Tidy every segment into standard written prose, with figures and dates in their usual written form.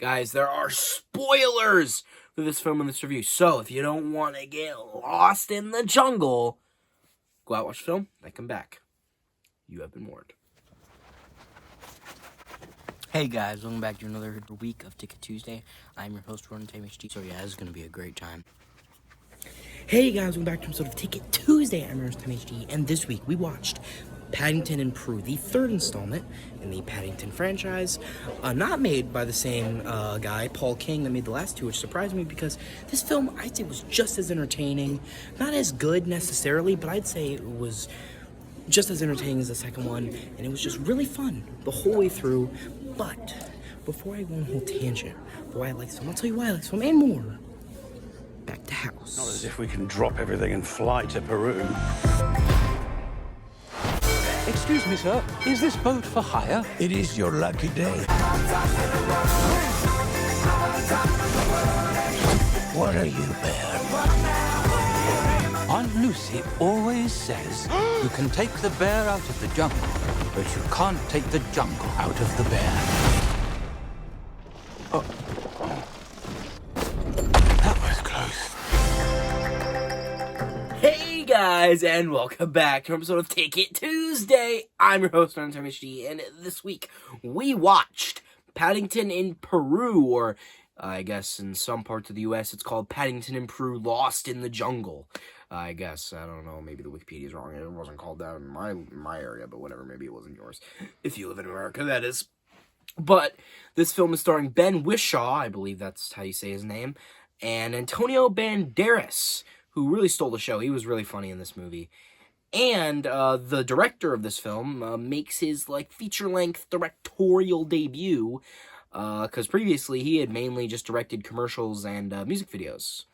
Guys, there are spoilers for this film and this review. So, if you don't want to get lost in the jungle, go out, watch the film, then come back. You have been warned. Hey guys, welcome back to another week of Ticket Tuesday. I'm your host, Ron HD. So yeah, this is going to be a great time. Hey guys, welcome back to episode of Ticket Tuesday. I'm your host, HD, and this week we watched Paddington in Peru, the third installment in the Paddington franchise, not made by the same guy, Paul King, that made the last two, which surprised me because this film, I'd say, was just as entertaining. Not as good necessarily, but I'd say it was just as entertaining as the second one, and it was just really fun the whole way through. But before I go on a whole tangent for why I like this film, I'll tell you why I like this film and more. Back to house. Not as if we can drop everything and fly to Peru. Excuse me, sir. Is this boat for hire? It is your lucky day. What are you, bear? Aunt Lucy always says you can take the bear out of the jungle, but you can't take the jungle out of the bear. That was close. Hey guys, and welcome back to an episode of Ticket Tuesday. I'm your host, Ron HD, and this week we watched Paddington in Peru, or I guess in some parts of the U.S. it's called Paddington in Peru, Lost in the Jungle. I guess, I don't know, maybe the Wikipedia's wrong. It wasn't called that in my area, but whatever, maybe it wasn't yours. If you live in America, that is. But this film is starring Ben Whishaw, I believe that's how you say his name, and Antonio Banderas, who really stole the show. He was really funny in this movie. And the director of this film makes his feature-length directorial debut, because previously he had mainly just directed commercials and music videos.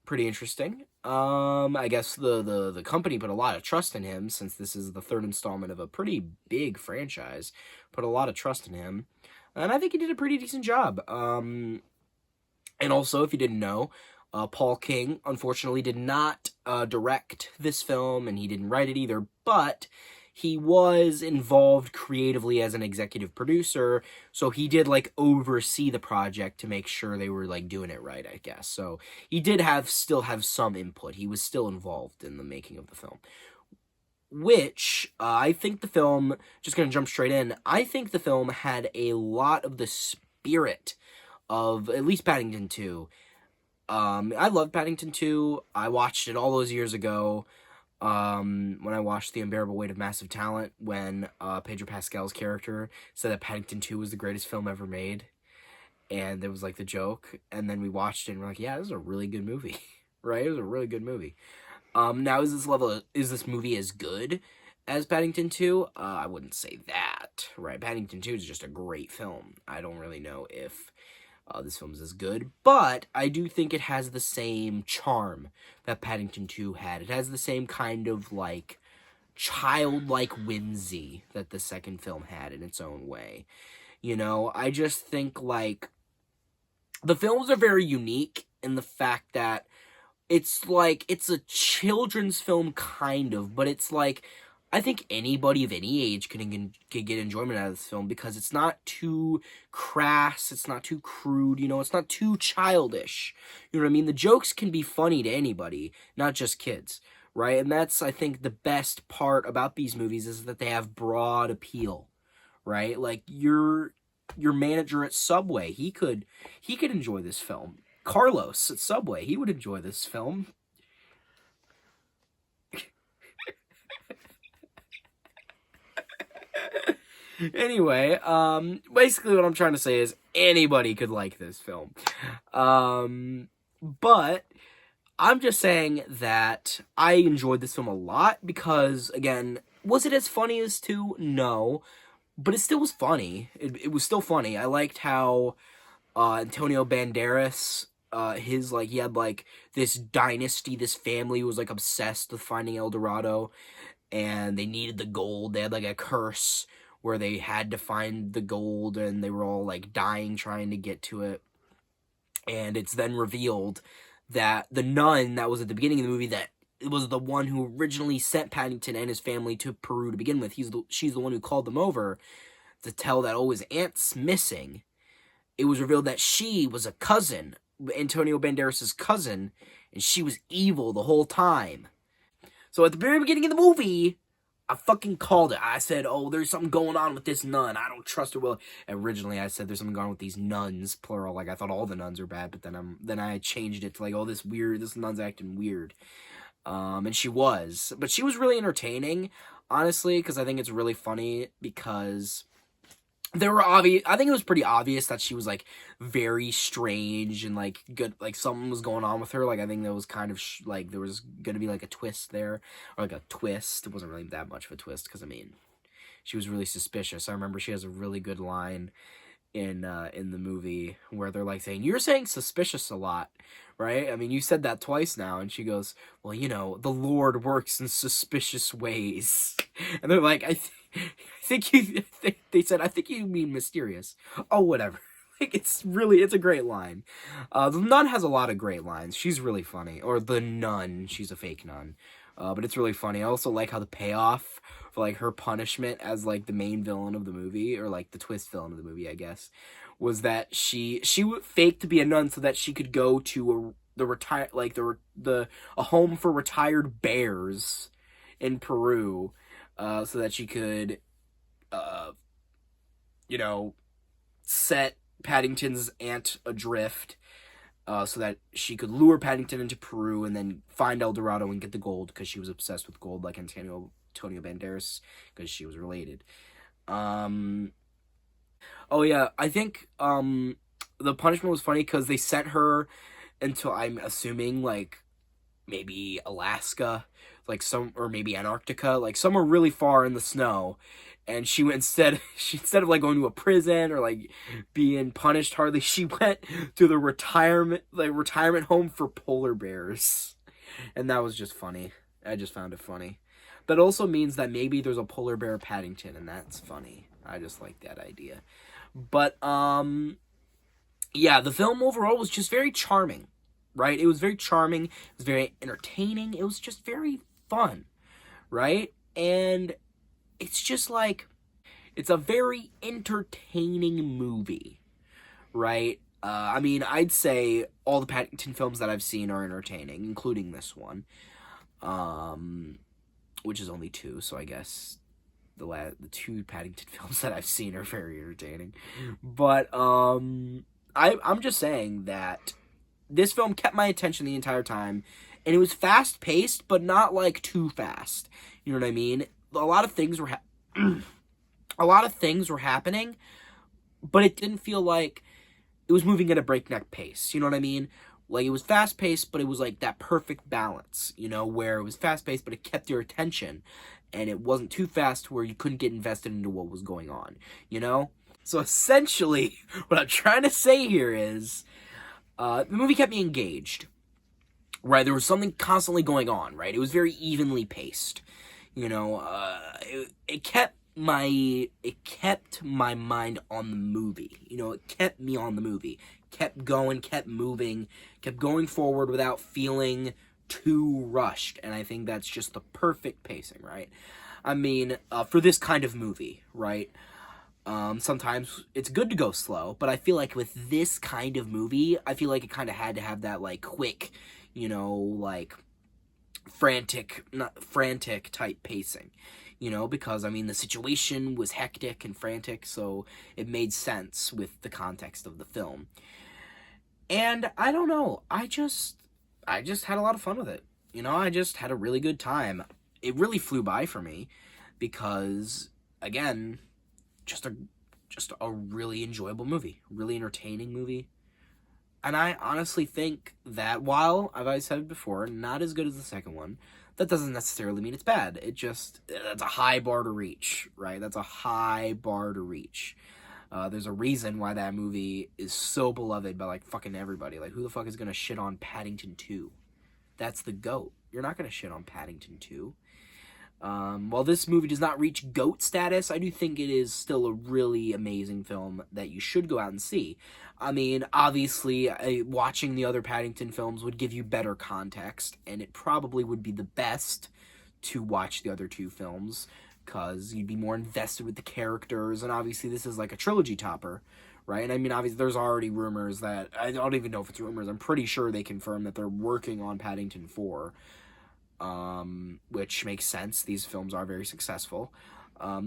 Pretty interesting. I guess the company put a lot of trust in him, since this is the third installment of a pretty big franchise. Put a lot of trust in him, and I think he did a pretty decent job. And also, if you didn't know, Paul King, unfortunately, did not direct this film, and he didn't write it either, but he was involved creatively as an executive producer, so he did, oversee the project to make sure they were, doing it right, I guess. So he did still have some input. He was still involved in the making of the film. Which, I think the film, just gonna jump straight in, I think the film had a lot of the spirit of, at least Paddington 2. I love Paddington 2. I watched it all those years ago. When I watched The Unbearable Weight of Massive Talent, when Pedro Pascal's character said that Paddington 2 was the greatest film ever made, and there was the joke, and then we watched it and we're like, yeah, this is a really good movie. Right? It was a really good movie. Now, is this movie as good as Paddington 2? I wouldn't say that, right? Paddington 2 is just a great film. I don't really know if this film is as good, but I do think it has the same charm that Paddington 2 had. It has the same kind of, childlike whimsy that the second film had in its own way. You know, I just think, the films are very unique in the fact that it's a children's film, kind of, but it's I think anybody of any age can get enjoyment out of this film because it's not too crass, it's not too crude, it's not too childish. You know what I mean? The jokes can be funny to anybody, not just kids, right? And that's, I think, the best part about these movies is that they have broad appeal, right? Your manager at Subway, he could enjoy this film. Carlos at Subway, he would enjoy this film. Anyway, basically what I'm trying to say is anybody could like this film. But I'm just saying that I enjoyed this film a lot because, again, was it as funny as 2? No. But it still was funny. It was still funny. I liked how Antonio Banderas, he had, this dynasty, this family who was, obsessed with finding El Dorado, and they needed the gold. They had, a curse where they had to find the gold, and they were all, dying trying to get to it. And it's then revealed that the nun that was at the beginning of the movie, that it was the one who originally sent Paddington and his family to Peru to begin with. She's the one who called them over to tell that, his aunt's missing. it was revealed that she was a cousin, Antonio Banderas' cousin, and she was evil the whole time. So at the very beginning of the movie, I fucking called it. I said, oh, there's something going on with this nun. I don't trust her. Well, originally I said there's something going on with these nuns, plural. Like, I thought all the nuns are bad, but then I changed it to like, oh, this nun's acting weird. And she was. But she was really entertaining, honestly, because I think it's really funny because I think it was pretty obvious that she was, like, very strange and, like, good, like, something was going on with her. Like, I think there was kind of, like, there was gonna be, like, a twist there, or, like, a twist. It wasn't really that much of a twist, because, I mean, she was really suspicious. I remember she has a really good line in the movie where they're, like, saying, you're saying suspicious a lot, right? I mean, you said that twice now, and she goes, well, you know, the Lord works in suspicious ways. And they're like, they said, I think you mean mysterious. Oh, whatever. Like, it's a great line. The nun has a lot of great lines. She's really funny. Or the nun, she's a fake nun. But it's really funny. I also like how the payoff for, like, her punishment as, like, the main villain of the movie, or, like, the twist villain of the movie, I guess, was that she would fake to be a nun so that she could go to a home for retired bears in Peru, so that she could, set Paddington's aunt adrift, so that she could lure Paddington into Peru and then find El Dorado and get the gold, because she was obsessed with gold like Antonio Banderas, because she was related. Oh yeah, I think the punishment was funny because they sent her into, I'm assuming, like, maybe Alaska, like or maybe Antarctica, like somewhere really far in the snow. And she went instead of like going to a prison or like being punished hardly, she went to the retirement home for polar bears. And that was just funny. I just found it funny. That also means that maybe there's a polar bear Paddington, and that's funny. I just like that idea. But yeah, the film overall was just very charming, right? It was very charming. It was very entertaining. It was just very fun, right? And it's just like, it's a very entertaining movie, right? I mean, I'd say all the Paddington films that I've seen are entertaining, including this one, which is only 2, so I guess the 2 Paddington films that I've seen are very entertaining. But I'm just saying that this film kept my attention the entire time, and it was fast-paced, but not, like, too fast. You know what I mean? A lot of things were happening, but it didn't feel like it was moving at a breakneck pace. You know what I mean? Like, it was fast-paced, but it was, like, that perfect balance, you know, where it was fast-paced, but it kept your attention, and it wasn't too fast where you couldn't get invested into what was going on, you know? So, essentially, what I'm trying to say here is, the movie kept me engaged, right? There was something constantly going on, right? It was very evenly paced, you know? It kept my mind on the movie, you know? It kept me on the movie. Kept going, kept moving, kept going forward without feeling too rushed. And I think that's just the perfect pacing, right? I mean, for this kind of movie, right? Sometimes it's good to go slow, but I feel like with this kind of movie, I feel like it kind of had to have that, like, quick, you know, like, frantic type pacing, you know, because, I mean, the situation was hectic and frantic, so it made sense with the context of the film. And I don't know, I just had a lot of fun with it. You know, I just had a really good time. It really flew by for me because, again, just a really enjoyable movie, really entertaining movie. And I honestly think that while, as I said before, not as good as the second one, that doesn't necessarily mean it's bad. That's a high bar to reach, right? That's a high bar to reach. There's a reason why that movie is so beloved by, like, fucking everybody. Like, who the fuck is gonna shit on Paddington 2? That's the GOAT. You're not gonna shit on Paddington 2. While this movie does not reach GOAT status, I do think it is still a really amazing film that you should go out and see. I mean, obviously, watching the other Paddington films would give you better context, and it probably would be the best to watch the other 2 films, because you'd be more invested with the characters, and obviously this is like a trilogy topper, right? And I mean, obviously, there's already rumors that, I don't even know if it's rumors, I'm pretty sure they confirmed that they're working on Paddington 4, which makes sense. These films are very successful.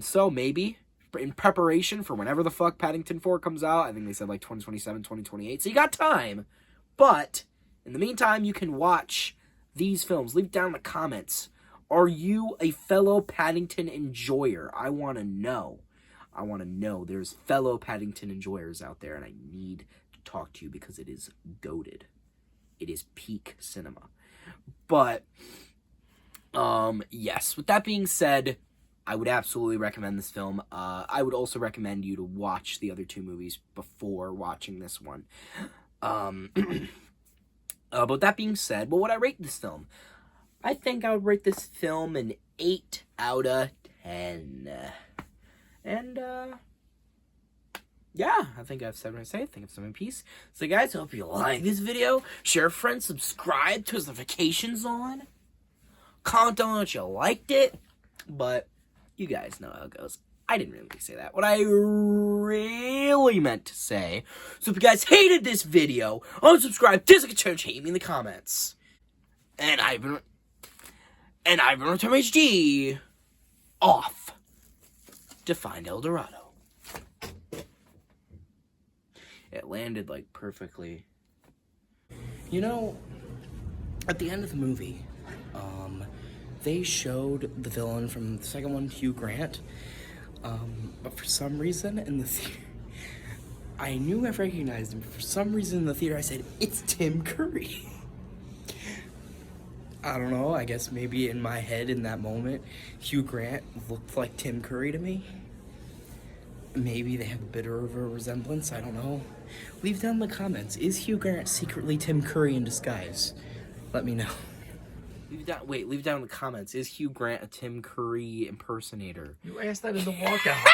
So maybe, in preparation for whenever the fuck Paddington 4 comes out, I think they said like 2027, 2028, so you got time. But, in the meantime, you can watch these films. Leave down in the comments. Are you a fellow Paddington enjoyer? I want to know. I want to know. There's fellow Paddington enjoyers out there, and I need to talk to you because it is goated. It is peak cinema. But, yes. With that being said, I would absolutely recommend this film. I would also recommend you to watch the other two movies before watching this one. But with that being said, what would I rate this film? I think I would rate this film an 8 out of 10. And, yeah, I think I have something to say. I think I've something in peace. So, guys, I hope you like this video. Share with friends, subscribe, turn notifications on. Comment down what you liked it. But you guys know how it goes. I didn't really say that. What I really meant to say. So if you guys hated this video, unsubscribe, dislike, change me in the comments. And I've been on Tom HD. Off to find El Dorado. It landed like perfectly. You know, at the end of the movie, they showed the villain from the second one, Hugh Grant. But for some reason in the theater, I knew I recognized him, but for some reason in the theater I said, it's Tim Curry. I don't know, I guess maybe in my head in that moment, Hugh Grant looked like Tim Curry to me. Maybe they have a bit of a resemblance, I don't know. Leave down in the comments, is Hugh Grant secretly Tim Curry in disguise? Let me know. Leave down in the comments. Is Hugh Grant a Tim Curry impersonator? You asked that in the walkout.